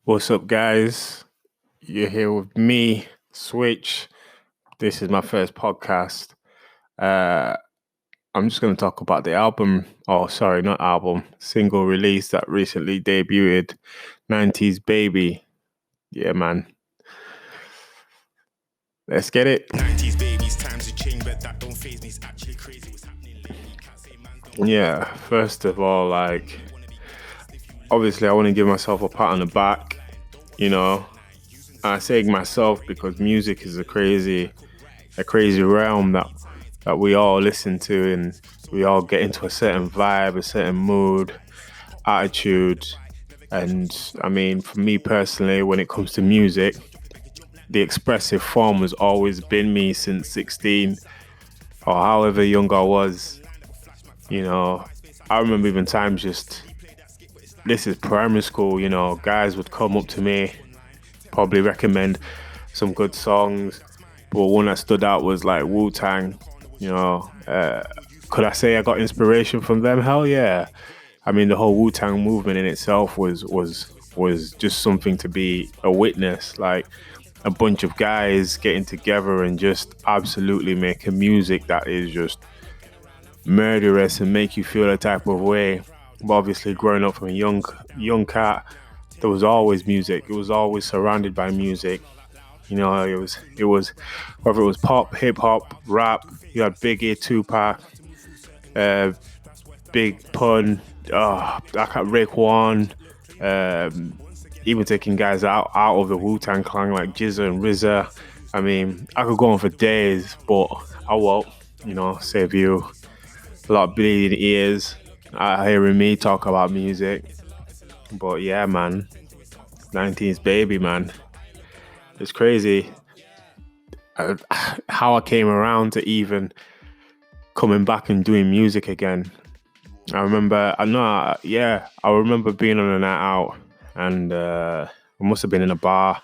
What's up, guys? You're here with me, Switch. This is my first podcast. Uh, I'm just going to talk about the album, not album, single release that recently debuted, 90s Baby. Yeah, man. Let's get it. 90s babies, times have changed, but that don't faze me. It's actually crazy what's happening lately. Can't say man don't. Yeah, first of all, obviously, I want to give myself a pat on the back, you know. I say myself because music is a crazy realm that we all listen to, and we all get into a certain vibe, a certain mood, attitude. And I mean, for me personally, when it comes to music, the expressive form has always been me since 16 or however young I was. You know, I remember even times this is primary school, guys would come up to me, probably recommend some good songs. But one that stood out was like Wu-Tang, could I say I got inspiration from them? Hell yeah. I mean, the whole Wu-Tang movement in itself was just something to be a witness, like a bunch of guys getting together and just absolutely making music that is just murderous and make you feel a type of way. But obviously growing up from a young cat, there was always music. It was always surrounded by music. It was whether it was pop, hip hop, rap. You had Biggie, Tupac, Big Pun, Raekwon, even taking guys out of the Wu-Tang Clan like Jizza and RZA. I mean, I could go on for days, but I won't. Save you a lot of bleeding ears hearing me talk about music. But yeah, man, 90s Baby, man. It's crazy how I came around to even coming back and doing music again. I remember being on a night out, and I must have been in a bar,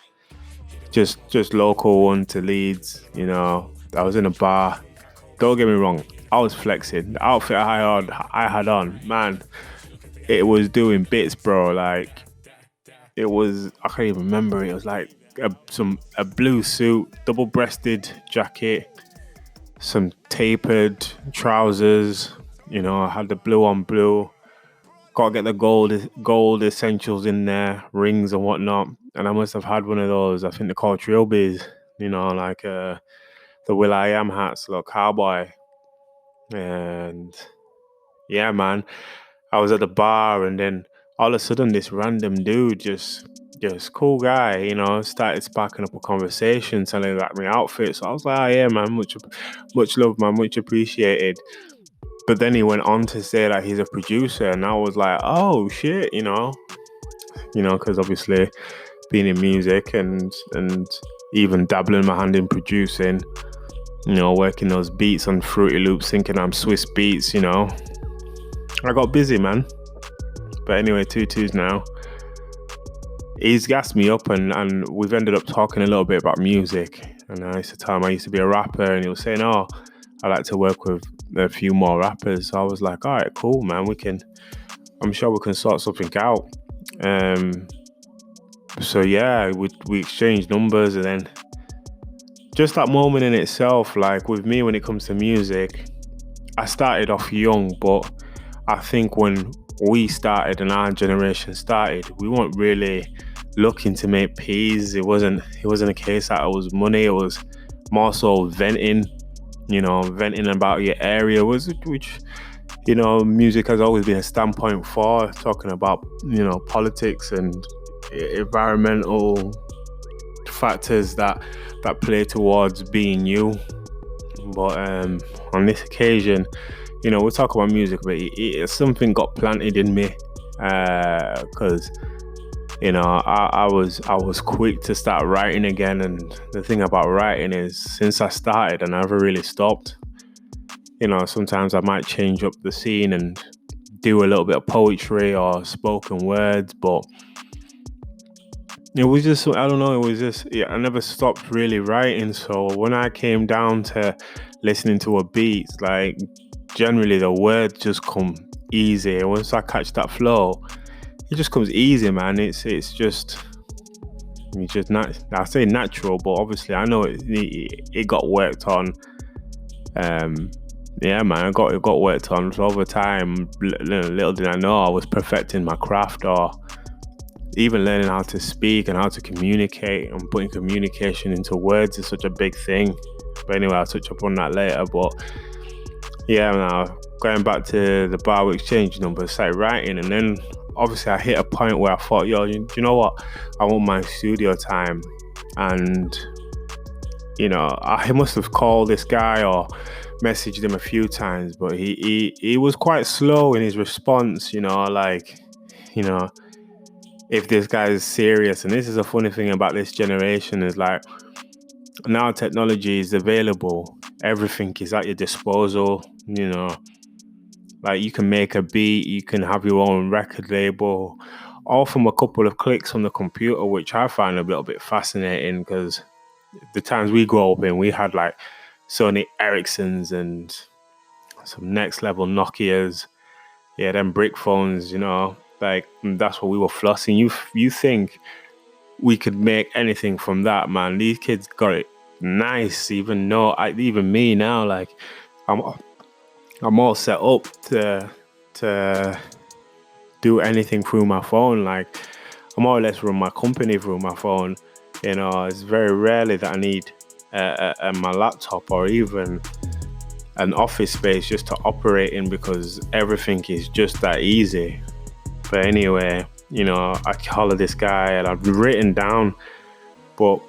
just local one to Leeds. I was in a bar. Don't get me wrong, I was flexing. The outfit I had on, man, it was doing bits, bro. Like, it was, I can't even remember it. It was like a blue suit, double-breasted jacket, some tapered trousers. I had the blue on blue. Got to get the gold essentials in there, rings and whatnot. And I must have had one of those. I think they're called trilbies. Like the will.i.am hats, little cowboy. And yeah, man, I was at the bar, and then all of a sudden, this random dude, just cool guy, started sparking up a conversation, telling like my outfit. So I was like, oh, yeah, man, much love, man, much appreciated. But then he went on to say that he's a producer, and I was like, oh shit, because obviously being in music and even dabbling my hand in producing, working those beats on Fruity Loops, thinking I'm Swiss Beats, I got busy, man. But anyway, 2-2s now. He's gassed me up, and we've ended up talking a little bit about music. And I used to tell him I used to be a rapper, and he was saying, oh, I like to work with a few more rappers. So I was like, all right, cool, man. I'm sure we can sort something out. So yeah, we exchanged numbers, and then just that moment in itself, like with me when it comes to music, I started off young, but I think when we started and our generation started, we weren't really looking to make peas. It wasn't a case that it was money. It was more so venting about your area, which music has always been a standpoint for, talking about politics and environmental factors that play towards being you. But on this occasion, we'll talk about music, but something got planted in me, because I was quick to start writing again. And the thing about writing is, since I started, I never really stopped. Sometimes I might change up the scene and do a little bit of poetry or spoken words, but it was just, I don't know, I never stopped really writing. So when I came down to listening to a beat, like, generally the words just come easy. Once I catch that flow, it just comes easy, man. It's just It's just I say natural, but obviously I know it got worked on. Yeah, man, it got worked on. So over time, little did I know I was perfecting my craft, or even learning how to speak and how to communicate, and putting communication into words is such a big thing. But anyway, I'll touch upon that later. But yeah, now going back to the bar exchange number, started writing, and then obviously I hit a point where I thought, yo, you know what? I want my studio time. And you know, I must have called this guy or messaged him a few times, but he was quite slow in his response, you know, like, you know, if this guy is serious. And this is a funny thing about this generation, is like, now technology is available, everything is at your disposal, you know, like you can make a beat, you can have your own record label, all from a couple of clicks on the computer, which I find a little bit fascinating, because the times we grew up in, we had like Sony Ericssons and some next level Nokias, yeah, them brick phones, you know, like that's what we were flossing. You think we could make anything from that, man? These kids got it nice. Even me now, like I'm all set up to do anything through my phone. Like I more or less run my company through my phone. You know, it's very rarely that I need my laptop or even an office space just to operate in, because everything is just that easy. But anyway, you know, I hollered this guy and I've written down, but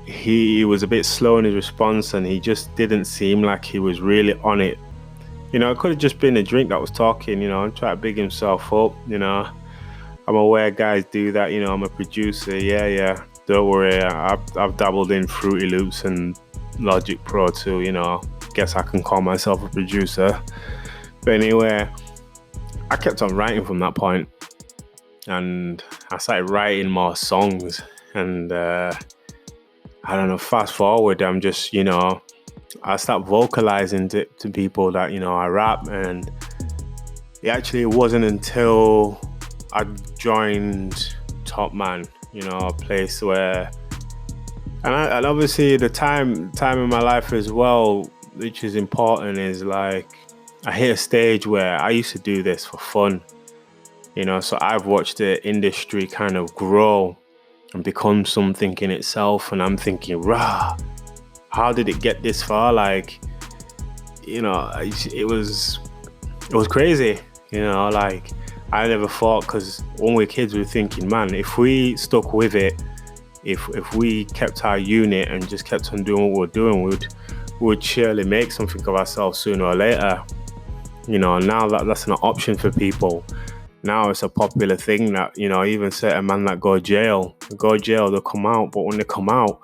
he was a bit slow in his response, and he just didn't seem like he was really on it. You know, it could have just been a drink that was talking, you know, and try to big himself up, you know. I'm aware guys do that, you know, I'm a producer, yeah. Don't worry, I've dabbled in Fruity Loops and Logic Pro too, you know. Guess I can call myself a producer. But anyway, I kept on writing from that point, and I started writing more songs. And I don't know, fast forward, I'm just, you know, I start vocalizing to people that, you know, I rap. And it wasn't until I joined Top Man, you know, a place where, and obviously the time in my life as well, which is important, is like I hit a stage where I used to do this for fun, you know. So I've watched the industry kind of grow and become something in itself, and I'm thinking, rah, how did it get this far? Like, you know, it was crazy, you know. Like I never thought, because when we were kids, we were thinking, man, if we stuck with it, if we kept our unit and just kept on doing what we were doing, we would surely make something of ourselves sooner or later. You know, now that's an option for people. Now it's a popular thing that, you know, even certain men that go jail, they'll come out, but when they come out,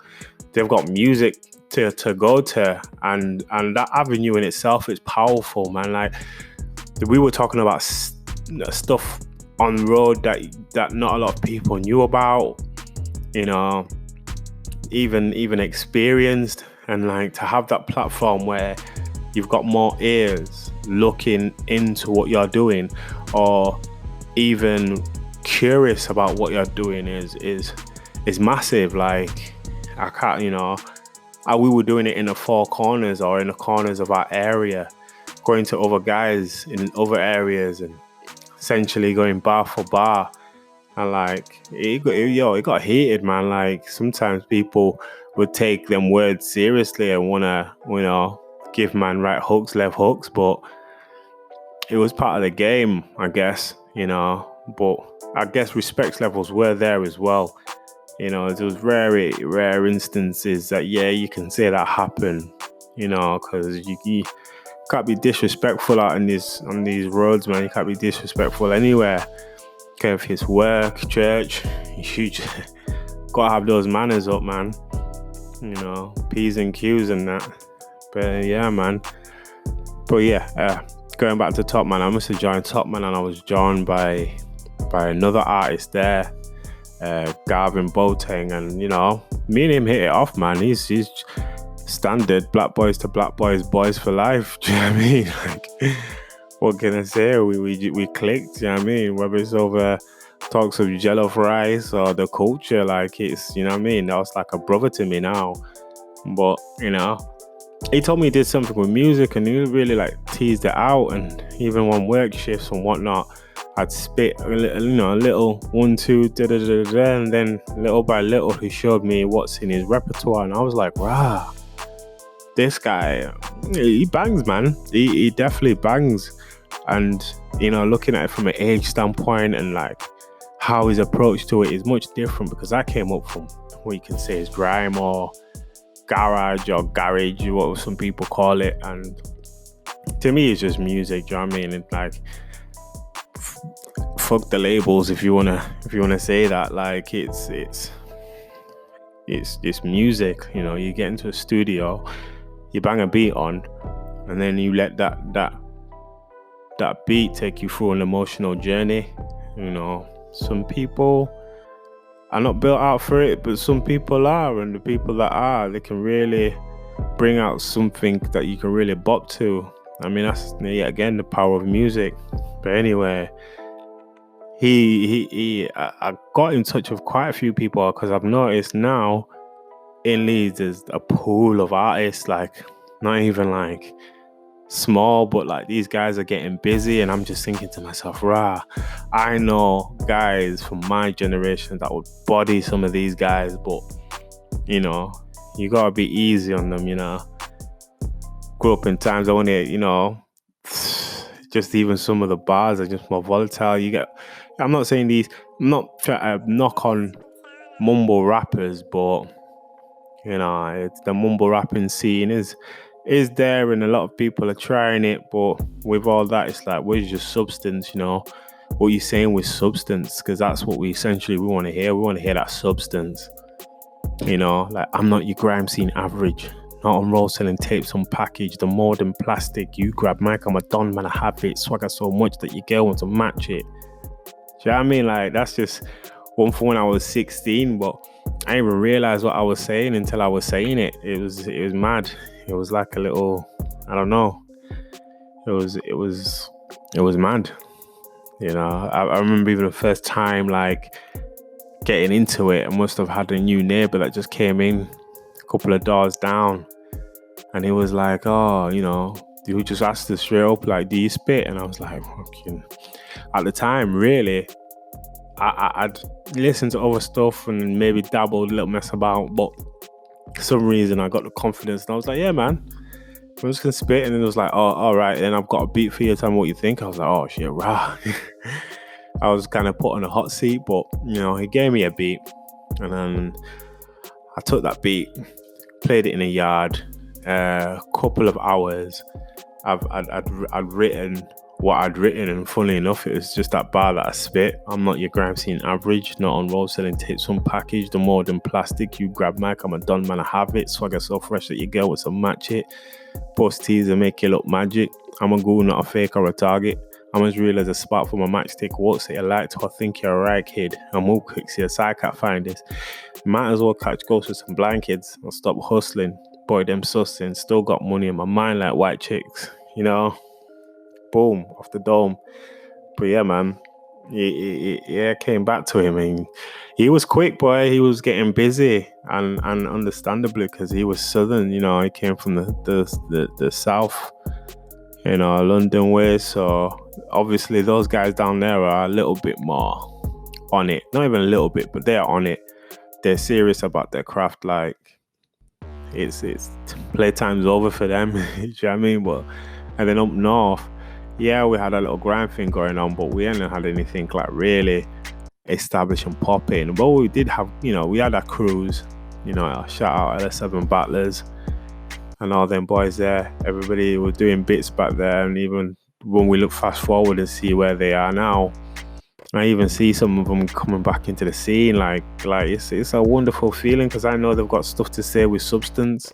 they've got music to go to, and that avenue in itself is powerful, man. Like we were talking about stuff on the road that not a lot of people knew about, you know, even experienced. And like to have that platform where you've got more ears looking into what you're doing, or even curious about what you're doing, is massive. Like I can't, you know, we were doing it in the four corners or in the corners of our area, going to other guys in other areas and essentially going bar for bar. And like it got heated, man. Like sometimes people would take them words seriously and wanna, you know, give man right hooks, left hooks, but it was part of the game, I guess, you know. But I guess respect levels were there as well. You know, there was rare instances that, yeah, you can say that happened, you know, because you can't be disrespectful out on these roads, man. You can't be disrespectful anywhere. Okay, if it's work, church, you just gotta have those manners up, man. You know, P's and Q's and that. But yeah, man. But yeah, going back to Top Man, I must have joined Top Man, and I was joined by another artist there, Garvin Boateng, and you know, me and him hit it off, man. He's standard black boys to black boys, boys for life. Do you know what I mean? Like, what can I say? We clicked. Do you know what I mean? Whether it's over talks of jollof rice or the culture. Like, it's, you know what I mean? That was like a brother to me now. But, you know, he told me he did something with music, and he really like teased it out. And even on work shifts and whatnot, I'd spit a little 1, 2, da da da da, and then little by little he showed me what's in his repertoire, and I was like, wow, this guy, he bangs, man. He definitely bangs. And, you know, looking at it from an age standpoint and like how his approach to it is much different, because I came up from what you can say is grime or garage or garage, what some people call it. And to me, it's just music. Do you know what I mean? And like, fuck the labels, if you wanna say that. Like, it's music. You know, you get into a studio, you bang a beat on, and then you let that beat take you through an emotional journey. You know, some people are not built out for it, but some people are, and the people that are, they can really bring out something that you can really bop to. I mean, that's yet again the power of music. But anyway, I got in touch with quite a few people, because I've noticed now in Leeds there's a pool of artists, like not even like small, but like these guys are getting busy, and I'm just thinking to myself, I know guys from my generation that would body some of these guys, but you know, you gotta be easy on them. You know, grew up in times only, you know, just even some of the bars are just more volatile. I'm not not trying to knock on mumble rappers, but you know, it's the mumble rapping scene is there, and a lot of people are trying it, but with all that, it's like, where's your substance? You know, what you're saying with substance, because that's what we want to hear. We want to hear that substance. You know, like, I'm not your grime scene average, not on roll selling tapes on package, the more than plastic. You grab mic, I'm a don, man, I have it. Swagger so much that your girl wants to match it. Do you know what I mean? Like, that's just one for when I was 16, but I didn't even realize what I was saying until I was saying it. It was mad. It was like a little, I don't know. It was mad. You know, I remember even the first time like getting into it, I must have had a new neighbor that just came in a couple of doors down, and he was like, oh, you know, he just asked us straight up, like, do you spit? And I was like, fucking, at the time, really, I'd listened to other stuff and maybe dabbled a little mess about, but for some reason I got the confidence, and I was like, yeah, man, I'm just gonna spit. And then it was like, oh, all right, then I've got a beat for you, tell me what you think. I was like, oh shit, rah. I was kind of put on a hot seat, but you know, he gave me a beat, and then I took that beat, played it in a yard, a couple of hours. I'd written what I'd written, and funny enough, it was just that bar that I spit. I'm not your grime scene average, not on roll selling tapes on package, the more than plastic. You grab mic, I'm a done, man, I have it. Swagger so fresh that your girl wants to match it. Post teaser, make you look magic. I'm a ghoul, not a fake or a target. I'm as real as a spark from a matchstick. Won't say you like to, I think you're a right kid. I move quick, see a side can't find this. Might as well catch ghosts with some blind kids. I'll stop hustling. Boy, them sussing. Still got money in my mind like white chicks. You know? Boom, off the dome. But yeah, man. Yeah, came back to him, and he was quick, boy. He was getting busy, and understandably, because he was southern. You know, he came from the south, you know, London way. So obviously, those guys down there are a little bit more on it. Not even a little bit, but they're on it. They're serious about their craft. Like, it's playtime's over for them. You know what I mean? But and then up north, yeah, we had a little grind thing going on, but we hadn't had anything like really established and popping. But we did have, you know, we had our crews, you know, shout out LS7 Battlers and all them boys there. Everybody was doing bits back there, and even when we look fast forward and see where they are now, I even see some of them coming back into the scene. Like it's a wonderful feeling, because I know they've got stuff to say with substance.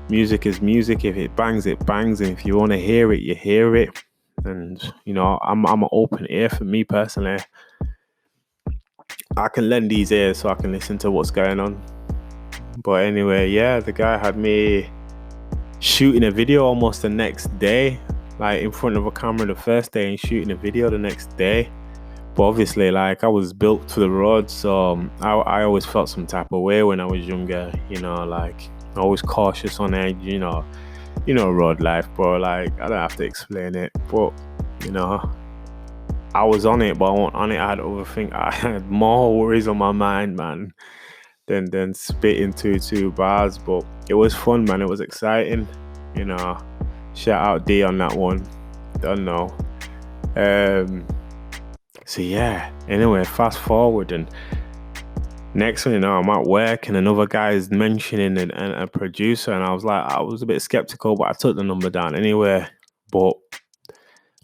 Music is music. If it bangs, it bangs, and if you want to hear it, you hear it. And you know, I'm an open ear. For me personally, I can lend these ears so I can listen to what's going on. But anyway, yeah, the guy had me shooting a video almost the next day, like in front of a camera the first day, and shooting a video the next day. But obviously, like, I was built for the road, so I always felt some type of way when I was younger, you know, like, always cautious on edge, you know, road life, bro. Like, I don't have to explain it, but, you know, I was on it, but I wasn't on it. I had more worries on my mind, man, than spitting two bars. But it was fun, man. It was exciting, you know. Shout out D on that one. Don't know. So yeah, anyway, fast forward, and next thing you know, I'm at work and another guy is mentioning a producer, and I was a bit skeptical, but I took the number down anyway. But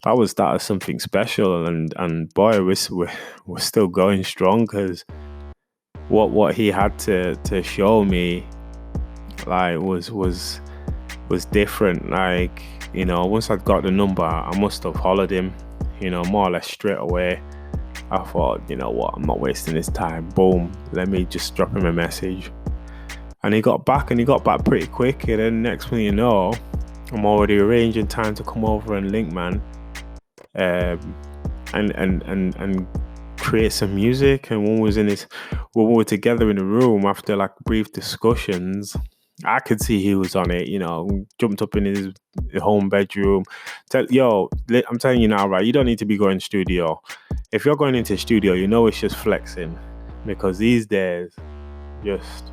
that was something special, and boy, we're still going strong, because what he had to show me, like, was different. Like, you know, once I'd got the number, I must have hollered him, you know, more or less straight away. I thought, you know what, I'm not wasting this time. Boom, let me just drop him a message. And he got back pretty quick. And then next thing you know, I'm already arranging time to come over and link, man, and create some music. And when we were together in the room after like brief discussions, I could see he was on it, you know, jumped up in his home bedroom. I'm telling you now, right, you don't need to be going studio. If you're going into studio, you know it's just flexing, because these days, just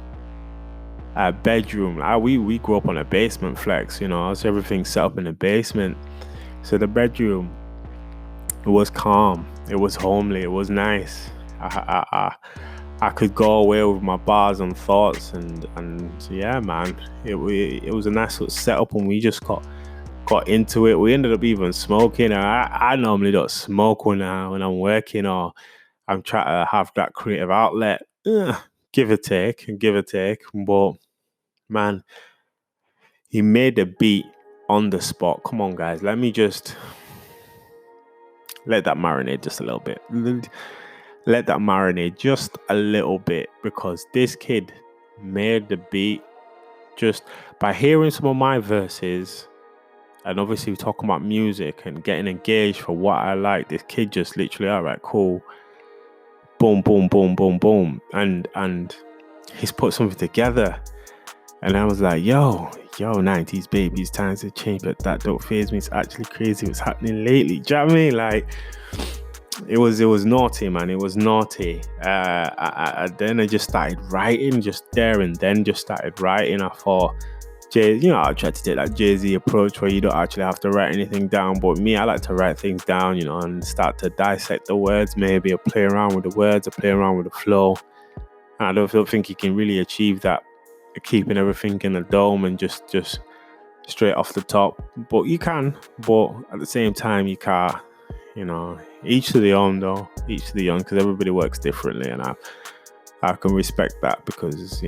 a bedroom. We grew up on a basement flex, you know, so everything's set up in the basement. So the bedroom, it was calm, it was homely, it was nice. I could go away with my bars and thoughts, and yeah, man, it was a nice little setup, and we just got into it. We ended up even smoking. I normally don't smoke when I'm working, or I'm trying to have that creative outlet. Give or take. But man, he made the beat on the spot. Come on, guys, let me just let that marinate just a little bit. Let that marinate just a little bit, because this kid made the beat just by hearing some of my verses, and obviously talking about music and getting engaged for what I like. This kid just literally, all right, cool, boom, boom, boom, boom, boom, and he's put something together. And I was like, yo, 90s babies, times have changed, but that don't faze me. It's actually crazy what's happening lately. Do you know what I mean? Like, it was naughty, man. It was naughty. Then I just started writing just there and then. Just started writing. I thought, I tried to take that Jay-Z approach where you don't actually have to write anything down. But me, I like to write things down, you know, and start to dissect the words, maybe, or play around with the words, or play around with the flow. And I don't think you can really achieve that, keeping everything in a dome and just straight off the top. But you can. But at the same time, you can't. You know, each to their own, though. Each to their own, because everybody works differently, and I can respect that, because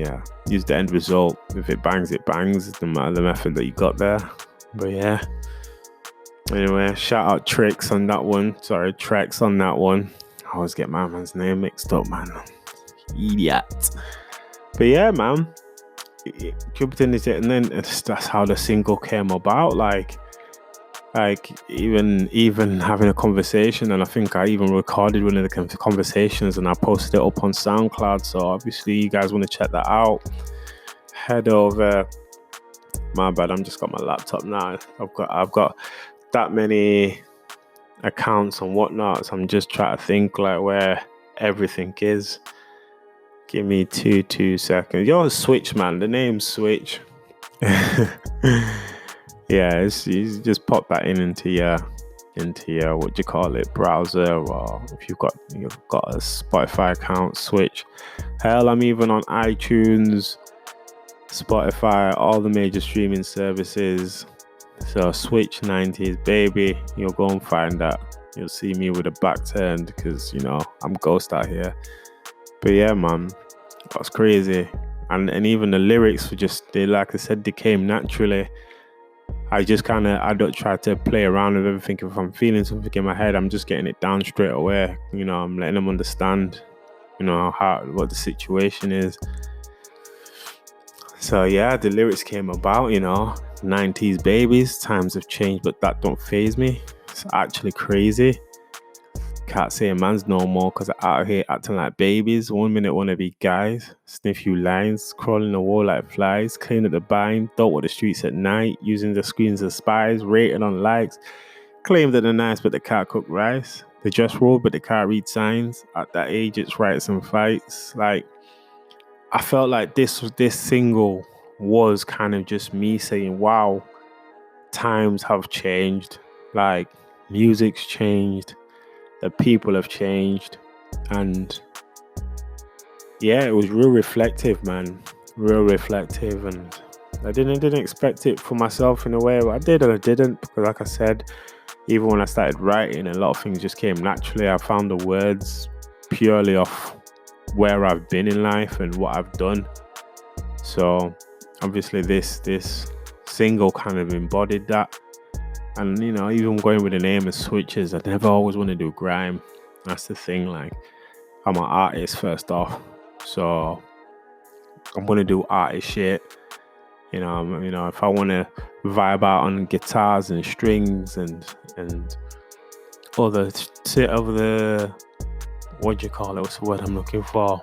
use the end result. If it bangs, it bangs. No matter the method that you got there. But yeah. Anyway, shout out TREX on that one. Sorry, TREX on that one. I always get my man's name mixed up, man. Idiot. But yeah, man. Jumped in this, and then that's how the single came about. Like even having a conversation, and I think I even recorded one of the conversations and I posted it up on SoundCloud. So obviously you guys want to check that out, head over. My bad, I'm just got my laptop now. I've got that many accounts and whatnot, so I'm just trying to think like where everything is. Give me two seconds. Yo, Switch, man. The name's Switch. Yeah, you just pop that into your what you call it, browser, or if you've got a Spotify account, Switch. Hell, I'm even on iTunes, Spotify, all the major streaming services. So Switch 90s, baby. You'll go and find that. You'll see me with a back turned, because I'm ghost out here. But yeah, man, that's crazy. And even the lyrics were like I said, they came naturally. I don't try to play around with everything. If I'm feeling something in my head, I'm just getting it down straight away. I'm letting them understand, what the situation is. So yeah, the lyrics came about, 90s babies, times have changed, but that don't faze me. It's actually crazy. can't say man's no more because they're out here acting like babies. 1 minute wanna be guys, sniff you lines, crawling the wall like flies, clean at the bind, don't walk the streets at night, using the screens as spies, rating on likes, claim that they're nice but they can't cook rice. They just roll but they can't read signs. At that age, it's rights and fights. Like, I felt like this single was kind of just me saying, wow, times have changed. Like, music's changed, the people have changed, and yeah, it was real reflective, man. Real reflective, and I didn't expect it for myself in a way. I did and I didn't, because like I said, even when I started writing, a lot of things just came naturally. I found the words purely off where I've been in life and what I've done. So obviously this single kind of embodied that. And you know, even going with the name of Switches, I never always want to do grime. That's the thing. Like, I'm an artist first off, so I'm gonna do artist shit. You know, if I want to vibe out on guitars and strings and other what do you call it? What's the word I'm looking for?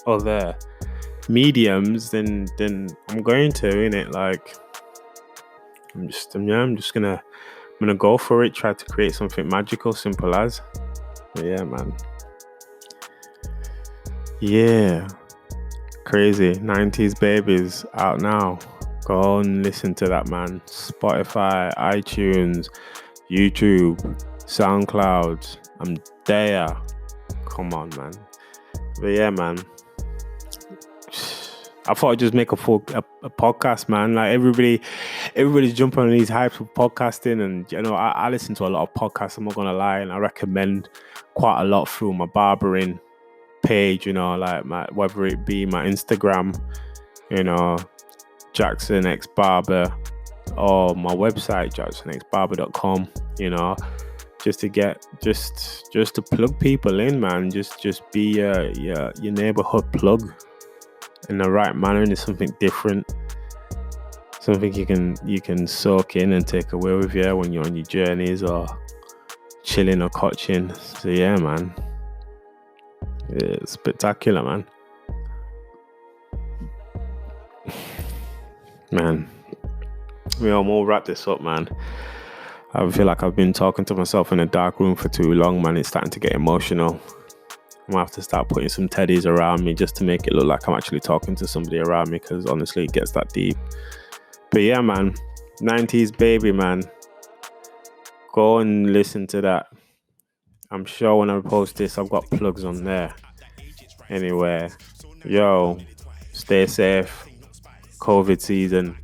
Other mediums, then I'm going to, innit? Like, I'm just gonna go for it. Try to create something magical, simple as. But yeah, man. Yeah, crazy. 90s Babies out now. Go and listen to that, man. Spotify, iTunes, YouTube, SoundCloud. I'm there. Come on, man. But yeah, man. I thought I'd just make a podcast, man. Like, everybody's jumping on these hypes of podcasting, and you know, I listen to a lot of podcasts, I'm not gonna lie, and I recommend quite a lot through my barbering page, you know, like whether it be my Instagram, you know, Jacksonxbarber, or my website, Jacksonxbarber.com, you know, just to get just to plug people in, man. Just be your neighborhood plug in the right manner, and it's something different, something you can soak in and take away with you when you're on your journeys or chilling or coaching. So yeah, man, it's spectacular, man. Man, we'll wrap this up, man. I feel like I've been talking to myself in a dark room for too long, man. It's starting to get emotional. I'm gonna have to start putting some teddies around me just to make it look like I'm actually talking to somebody around me, because honestly, it gets that deep. But yeah, man, 90s Baby, man. Go and listen to that. I'm sure when I post this, I've got plugs on there. Anyway, yo, stay safe. COVID season.